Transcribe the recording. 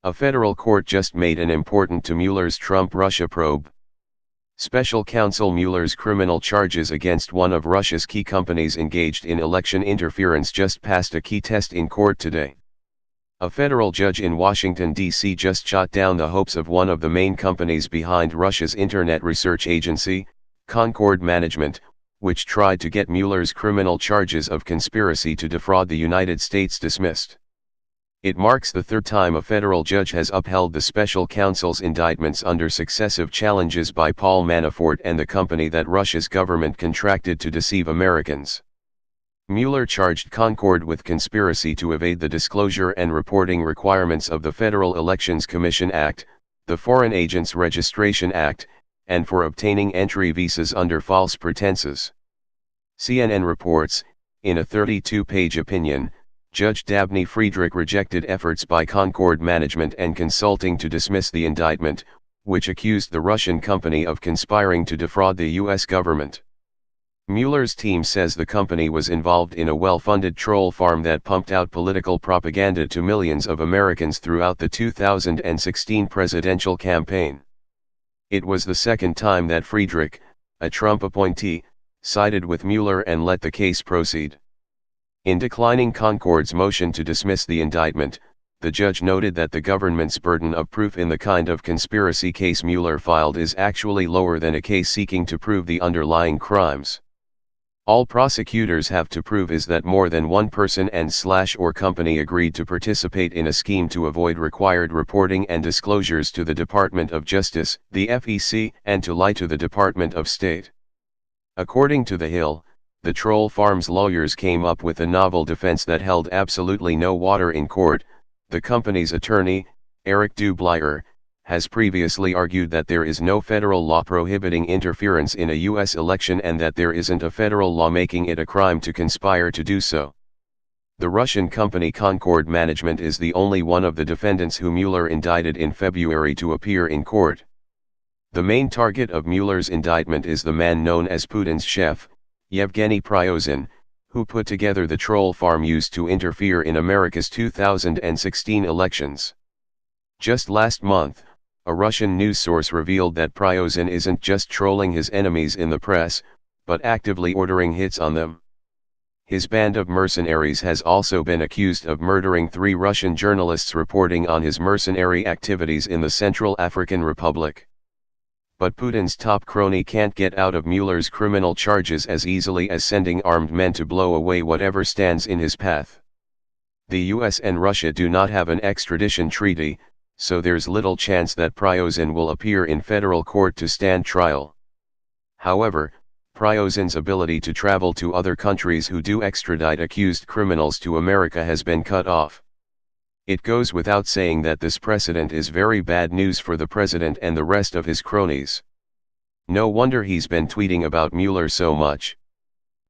A federal court just made an important to Mueller's Trump-Russia probe. Special counsel Mueller's criminal charges against one of Russia's key companies engaged in election interference just passed a key test in court today. A federal judge in Washington, D.C. just shot down the hopes of one of the main companies behind Russia's internet research agency, Concord Management, which tried to get Mueller's criminal charges of conspiracy to defraud the United States dismissed. It marks the third time a federal judge has upheld the special counsel's indictments under successive challenges by Paul Manafort and the company that Russia's government contracted to deceive Americans. Mueller charged Concord with conspiracy to evade the disclosure and reporting requirements of the Federal Elections Commission Act, the Foreign Agents Registration Act, and for obtaining entry visas under false pretenses. CNN reports, in a 32-page opinion, Judge Dabney Friedrich rejected efforts by Concord Management and Consulting to dismiss the indictment, which accused the Russian company of conspiring to defraud the U.S. government. Mueller's team says the company was involved in a well-funded troll farm that pumped out political propaganda to millions of Americans throughout the 2016 presidential campaign. It was the second time that Friedrich, a Trump appointee, sided with Mueller and let the case proceed. In declining Concord's motion to dismiss the indictment, the judge noted that the government's burden of proof in the kind of conspiracy case Mueller filed is actually lower than a case seeking to prove the underlying crimes. All prosecutors have to prove is that more than one person and/or company agreed to participate in a scheme to avoid required reporting and disclosures to the Department of Justice, the FEC, and to lie to the Department of State. According to The Hill, the troll farm's lawyers came up with a novel defense that held absolutely no water in court. The company's attorney, Eric Dublier, has previously argued that there is no federal law prohibiting interference in a U.S. election and that there isn't a federal law making it a crime to conspire to do so. The Russian company Concord Management is the only one of the defendants who Mueller indicted in February to appear in court. The main target of Mueller's indictment is the man known as Putin's chef, Yevgeny Prigozhin, who put together the troll farm used to interfere in America's 2016 elections. Just last month, a Russian news source revealed that Prigozhin isn't just trolling his enemies in the press, but actively ordering hits on them. His band of mercenaries has also been accused of murdering 3 Russian journalists reporting on his mercenary activities in the Central African Republic. But Putin's top crony can't get out of Mueller's criminal charges as easily as sending armed men to blow away whatever stands in his path. The US and Russia do not have an extradition treaty, so there's little chance that Prigozhin will appear in federal court to stand trial. However, Prigozhin's ability to travel to other countries who do extradite accused criminals to America has been cut off. It goes without saying that this precedent is very bad news for the president and the rest of his cronies. No wonder he's been tweeting about Mueller so much.